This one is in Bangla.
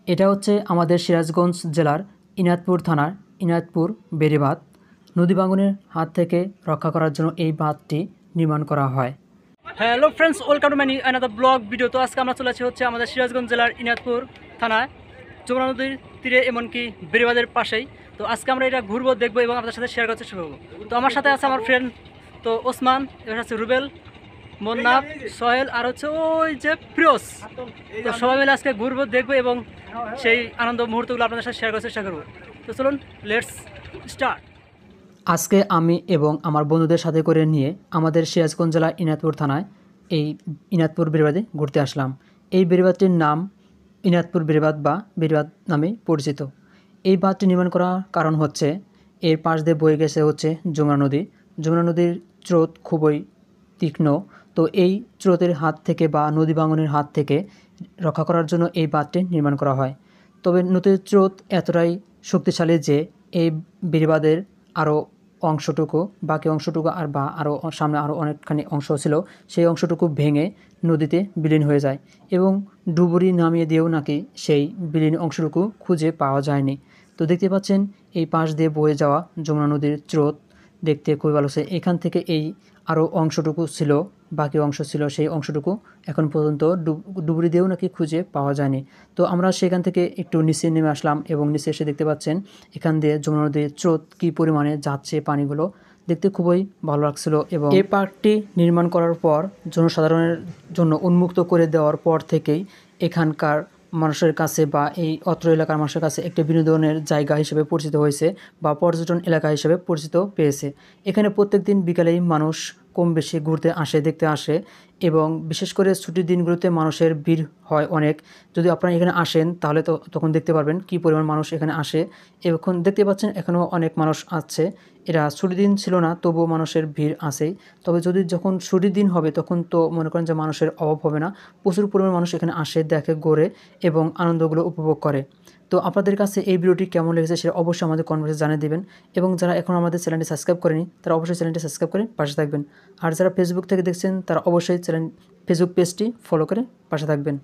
এটা হচ্ছে আমাদের সিরাজগঞ্জ জেলার ইনায়তপুর থানার ইনায়তপুর বেড়িবাঁধ। নদী ভাঙনের হাত থেকে রক্ষা করার জন্য এই বাঁধটি নির্মাণ করা হয়। Hello friends, welcome to my another blog video. তো আজকে আমরা চলে আসছি হচ্ছে আমাদের সিরাজগঞ্জ জেলার ইনায়তপুর থানায় যমুনা নদীর তীরে, এমনকি বেড়িবাঁধের পাশেই। তো আজকে আমরা এটা ঘুরবো, দেখবো এবং আপনাদের সাথে শেয়ার করার চেষ্টা করবো। তো আমার সাথে আছে আমার ফ্রেন্ড তো ওসমান, এবার আছে রুবেল, মোন্নাফ, সোহেল আর হচ্ছে ওই যে প্রিয়স। তো সবাই মিলে আজকে ঘুরবো, দেখবো এবং সেই আনন্দ মুহূর্তগুলো আপনাদের সাথে শেয়ার করার চেষ্টা করবো। তো চলুন, লেটস স্টার্ট। আজকে আমি এবং আমার বন্ধুদের সাথে করে নিয়ে আমাদের সিরাজগঞ্জ জেলা ইনায়তপুর থানায় এই ইনায়তপুর বেড়িবাঁধে ঘুরতে আসলাম। এই বেড়িবাঁধটির নাম ইনায়তপুর বেড়িবাঁধ বা বেড়িবাঁধ নামে পরিচিত। এই বাঁধটি নির্মাণ করার কারণ হচ্ছে এর পাশ দিয়ে বয়ে গেছে হচ্ছে যমুনা নদী। যমুনা নদীর স্রোত খুবই তীক্ষ্ণ। তো এই স্রোতের হাত থেকে বা নদী ভাঙনের হাত থেকে রক্ষা করার জন্য এই বাঁধটি নির্মাণ করা হয়। তবে নদীর স্রোত এতটাই শক্তিশালী যে এই বেড়িবাঁধের আরও বাকি অংশটুকু আরও সামনে আরও অনেকখানি অংশ ছিল, সেই অংশটুকু ভেঙে নদীতে বিলীন হয়ে যায় এবং ডুবুরি নামিয়ে দিয়েও নাকি সেই বিলীন অংশটুকু খুঁজে পাওয়া যায়নি। তো দেখতে পাচ্ছেন এই পাশ দিয়ে বয়ে যাওয়া যমুনা নদীর স্রোত দেখতে খুবই ভালো লাগছে। এখান থেকে এই আরও অংশটুকু ছিল, বাকি অংশ ছিল, সেই অংশটুকু এখন পর্যন্ত ডুবুরি দিয়েও নাকি খুঁজে পাওয়া যায়নি। তো আমরা সেখান থেকে একটু নিচে নেমে আসলাম এবং নিচে এসে দেখতে পাচ্ছেন এখান দিয়ে যমুনা নদীর স্রোত কী পরিমাণে যাচ্ছে, পানিগুলো দেখতে খুবই ভালো লাগছিল। এবং এই পার্কটি নির্মাণ করার পর জনসাধারণের জন্য উন্মুক্ত করে দেওয়ার পর থেকেই এখানকার মানুষের কাছে বা এই অত্র এলাকার মানুষের কাছে একটি বিনোদনের জায়গা হিসেবে পরিচিত হয়েছে বা পর্যটন এলাকা হিসেবে পরিচিত পেয়েছে। এখানে প্রত্যেকদিন বিকালেই মানুষ কম বেশি ঘুরতে আসে, দেখতে আসে এবং বিশেষ করে ছুটির দিনগুলোতে মানুষের ভিড় হয় অনেক। যদি আপনারা এখানে আসেন তাহলে তখন দেখতে পারবেন কী পরিমাণ মানুষ এখানে আসে। এখন দেখতে পাচ্ছেন এখনও অনেক মানুষ আছে। এরা ছুটির দিন ছিল না, তবুও মানুষের ভিড় আছেই। তবে যখন ছুটির দিন হবে তখন তো মনে করেন যে মানুষের অভাব হবে না। প্রচুর পরিমাণ মানুষ এখানে আসে, দেখে, ঘোরে এবং আনন্দগুলো উপভোগ করে। তো আপনাদের কাছে এই ভিডিওটি কেমন লেগেছে সেটা অবশ্যই আমাদের কমেন্টে জানিয়ে দেবেন এবং যারা এখন আমাদের চ্যানেলটি সাবস্ক্রাইব করেনি তারা অবশ্যই চ্যানেলটি সাবস্ক্রাইব করে পাশে থাকবেন। আর যারা ফেসবুক থেকে দেখছেন তারা অবশ্যই ফেসবুক পেজটি ফলো করে পাশে থাকবেন।